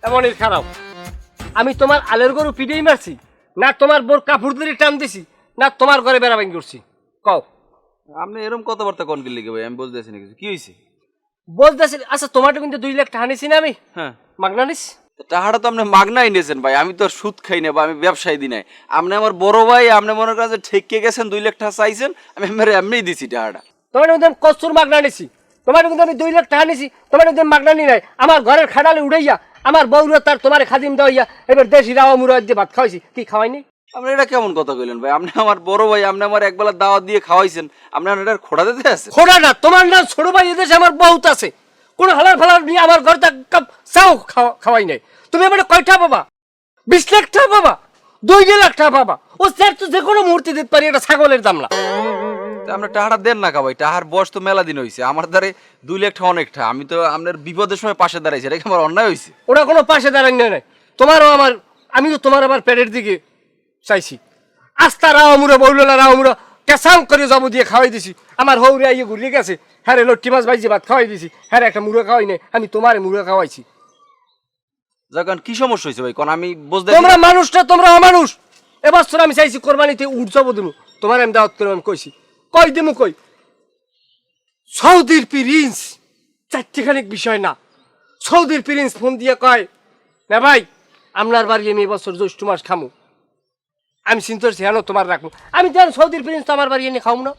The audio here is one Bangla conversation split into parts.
এমনই খারাপ আমি তোমার আলের গরু পিটেই মারছি না তোমার বোর কাপড় ধরে টান দিছি না তোমার ঘরে বেড়া ভাঙি করছি কও আপনি এরকম কথাবার্তা কোন গিল্লি ভাই আমি বুঝতেছি না কিছু কি হয়েছে বলতেছি আচ্ছা তোমারটা কিন্তু 2 লাখ টাকা নিছি না আমি হ্যাঁ মাগনা নিস টাকাটা তো আপনি মাগনাই নিয়েছেন ভাই আমি তো আর সুদ খাই না বা আমি ব্যবসায়ী দি নাই আপনি আমার বড় ভাই আপনি মনে করেন যে ঠেকে গেছেন 2 লাখ টাকা চাইছেন আমি আমার এমনিই দিছি টাকাটা তোমার কিন্তু আমি কস্তুর মাগনা নিছি তোমার কিন্তু আমি 2 লাখ টাকা নিছি তোমার কিন্তু মাগনা নি নাই আমার ঘরের খাড়ালে উড়াইয়া আমার বউরা তার তোমার খাদিম দেওয়া এবার দেশি রাওয়া মুড়া দিয়ে ভাত খাওয়াইছি কি খাওয়াইনি আপনি এটা কেমন কথা কইলেন ভাই আপনি আমার বড় ভাই আপনি আমার একবেলা দাওয়াত দিয়ে খাওয়াইছেন আপনি এটা খোড়া দিতে আছে খোড়া না তোমার না ছোট ভাই এদেশে আমার বহুত আছে কোন হালার ফালার নিয়ে আমার ঘরে কাপ চাও খাওয়াই নাই তুমি আমার কয়টা পাবা 20 লাখ টাকা পাবা 2 লাখ টাকা পাবা ও স্যার তো যে কোনো মুহূর্তে দিতে পারি এটা ছাগলের দাম না আপনি টাকাটা দেন না ভাই টাকার বয়স তো মেলা দিন হয়েছে আমার দ্বারে 2 লাখ টাকা অনেকটা আমি তো আপনার বিপদের সময় পাশে দাঁড়াইছি এটা কি আমার অন্যায় হয়েছে ওরা কোনো পাশে দাঁড়াই নাই তোমারও আমার আমিও তোমার আবার পেটের দিকে চাইছি আস্তা রাওমুরা বউলা রাওমুরা কেসাম করে যাবো দিয়ে খাওয়াই দিছি আমার হৌরে আইয়ে ঘুরিয়ে গেছে হ্যাঁ রে লট্টি মাছ ভাইজি ভাত খাওয়াই দিছি হ্যাঁ একটা মুড়া খাওয়াই নাই আমি তোমার মুড়া খাওয়াইছি যখন কি সমস্যা হয়েছে ভাই কোন আমি বুঝতে তোমরা মানুষটা তোমরা অমানুষ এবছর আমি চাইছি কোরবানিতে উঠ যাবো দিমু তোমার আমি দাওয়াত করে আমি কইছি কই দিমু কই সৌদির প্রিন্স চারটিখানিক বিষয় না সৌদির প্রিন্স ফোন দিয়ে কয় না ভাই আপনার বাড়ি আমি এবছর জ্যৈষ্ঠ মাস খামু আমি চিন্তা করছি হ্যাঁ তোমার রাখবো আমি জানি সৌদির প্রিন্স তো আমার বাড়ি এনে খাও না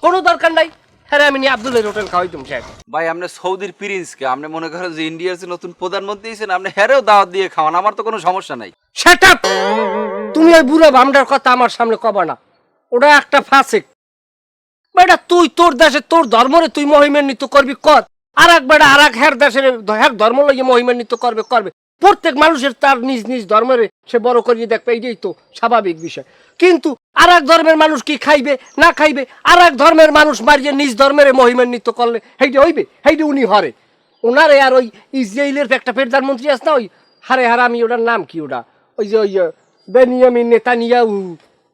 কোনো দরকার নাই হ্যাঁ আমি নিয়ে আব্দুলের হোটেল খাওয়াই তুমি ভাই আপনি সৌদির প্রিন্সকে আপনি মনে করেন যে ইন্ডিয়ার যে নতুন প্রধানমন্ত্রী আছেন আপনি হেরেও দাওয়াত দিয়ে খাওয়ান আমার তো কোনো সমস্যা নাই শাট আপ তুমি ওই বুড়ো বামটার কথা আমার সামনে কবা না ওটা একটা ফাসিক বেটা তুই তোর দেশে তোর ধর্মরে তুই মহিমান্বিত করবি কর আর এক বেটা আর এক হ্যার দেশের হ্যার ধর্ম লইয়ে মহিমান্বিত করবে প্রত্যেক মানুষের তার নিজ নিজ ধর্মের সে বড় করিয়ে দেখবে এইটাই তো স্বাভাবিক বিষয় কিন্তু আর এক ধর্মের মানুষ কি খাইবে না খাইবে আর এক ধর্মের মানুষ মারিয়ে নিজ ধর্মের মহিমান্বিত করলে সেইটা হইবে সেইটা উনি হরে ওনারে আর ওই ইসরায়েলের একটা প্রধানমন্ত্রী আছে না ওই হারে হারামি ওটার নাম কি ওটা ওই যে ওই বেনিয়ামিন নেতানিয়াহু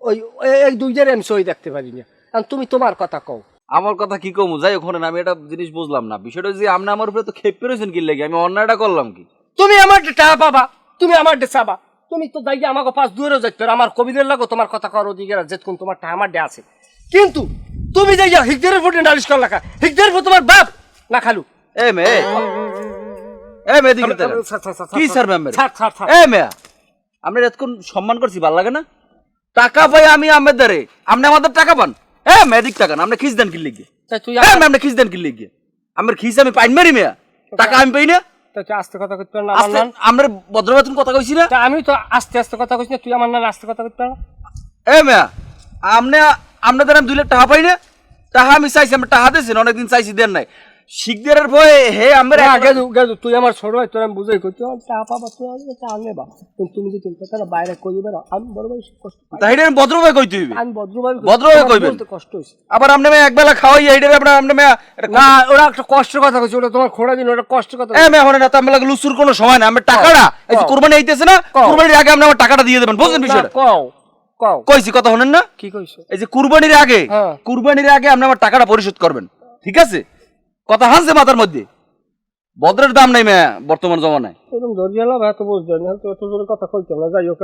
ওই এই দুইটার আমি সই দেখতে পারি না তুমি তোমার কথা কও আমার কথা কি কমু যাই ওখানে আমি একটা জিনিস বুঝলাম না বিষয়টা যে আপনি আমার উপরে তো খেপে রয়েছেন কি লেগে আমি অন্যায়টা করলাম কি তুমি আমার টাকা পাবা তুমি আমার চাবা তুমি তো যাই আমাকে পাশ দূরে যাইতে আমার কবিদের লাগো তোমার কথা কর অধিকার যেতক্ষণ তোমার টাকা আমার ডে আছে কিন্তু তুমি যাই হিকদারের ফুটে নালিশ কর লেখা হিকদারের ফুট তোমার বাপ না খালু এ মে দিকে কি স্যার ম্যাম এ মে আমরা এতক্ষণ সম্মান করছি ভাল লাগে না টাকা পাই আমি আমাদের আপনি আমাদের টাকা পান মেদিক টাকা না আপনি খিস দেন কি লিখে তুই আপনি খিস দেন কি লিখে আমার খিস আমি পাইন মারি মেয়া টাকা আমি পাই না আস্তে কথা করতে না আমরা ভদ্রবাতন কথা কইছি না আমি তো আস্তে আস্তে কথা কইছি না তুই আমার না আস্তে কথা করতে না মেয়া আপনি আপনাদের আমি 2 লাখ টাকা পাই না টাকা আমি চাইছি আমি টাকা দিয়েছি অনেকদিন চাইছি দেন নাই শিখদের ভয়ে হে আমরা আগে তুই আমার ছোট ভাই তোর আমি বুঝাই করতে টাকা পাবা তুই টাকা নেবা তুমি যদি কথাটা বাইরে কইবে না আমি বড় ভাই কষ্ট তাই আমি ভদ্রভাবে কইতে হইবে আমি ভদ্রভাবে কইবেন কষ্ট হইছে আবার আপনি মেয়ে একবেলা খাওয়াই এইটা আপনি মেয়ে না ওরা একটা কষ্টের কথা কইছে ওটা তোমার খোড়া দিন ওটা কষ্টের কথা মেয়ে হনে না তো আমি লাগে লুসুর কোনো সময় না আমি টাকাটা এই যে কুরবানি আইতেছে না কুরবানির আগে আপনি আমার টাকাটা দিয়ে দেবেন বুঝছেন বিষয়টা কও কইছি কথা শুনেন না কি কইছো এই যে কুরবানির আগে আপনি আমার টাকাটা পরিশোধ করবেন ঠিক আছে কথা হানছে মাথার মধ্যে বদ্রের দাম নাই মেয়ে বর্তমান জমানায় এরকম ধরিয়ালা ভাই তো বুঝবে না তো এত জোরে কথা কইতাম না যাই হোক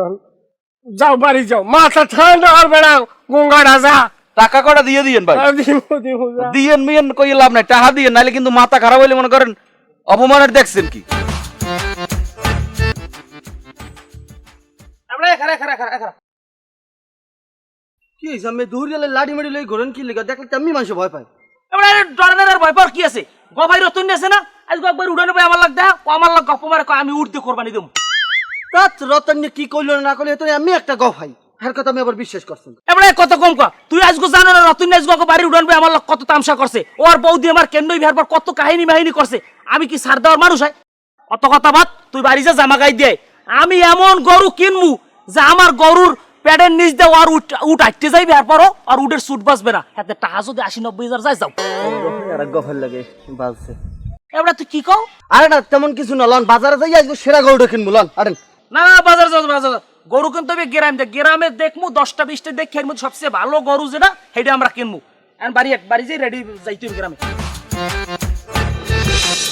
যাও বাড়ি যাও মাথা ঠান্ডা আর বেড়াও গঙ্গা রাজা টাকা কটা দিয়ে দিয়েন ভাই দিয়েন মিয়েন কই লাভ নাই টাকা দিয়ে নাইলে কিন্তু মাথা খারাপ হইলে মনে করেন অপমানের দেখছেন কি কি হইছে আমি দূরিয়ালে লাড়ি মারি লই ঘরেন কি লাগা দেখলে তেমনি মানুষ ভয় পায় এবারে ডরানোর ভয় পাওয়ার কি আছে গভাই রতন আছে না আজকে একবার উড়ানো ভাই আমার লাগ দেখা আমার লাগ গপ মারে আমি উড়তে কোরবানি দেব তাত রতন কি কইল না কইল তো আমি একটা গফাই এর কথা আমি আবার বিশ্বাস করছেন এবারে কত কম কর তুই আজকে জানো না রতন আজকে বাড়ি উড়ান ভাই আমার লাগ কত তামসা করছে ওর বৌদি আমার কেন্দ্রই বিহার পর কত কাহিনী করছে আমি কি সার দেওয়ার মানুষ হয় অত কথা বাদ তুই বাড়ি যা জামা গাই দিয়ে আমি এমন গরু কিনমু যে আমার গরুর প্যাডের নিচ দিয়ে আর উঠ আটতে যাইবে এরপরও আর উটের সুট বাঁচবে না হাতে টাকা যদি 80-90 হাজার যাই যাও আর গফার লাগে বাজছে এবারে তুই কি কও আরে না তেমন কিছু না লন বাজারে যাই আজকে সেরা গরুটা কিনবো লন আরে না বাজার গরু কিনতে হবে গ্রামে দেখমু 10টা-20টা দেখে এর মধ্যে সবচেয়ে ভালো গরু যেটা সেটা আমরা কিনবো বাড়ি যাই রেডি যাইতে হবে গ্রামে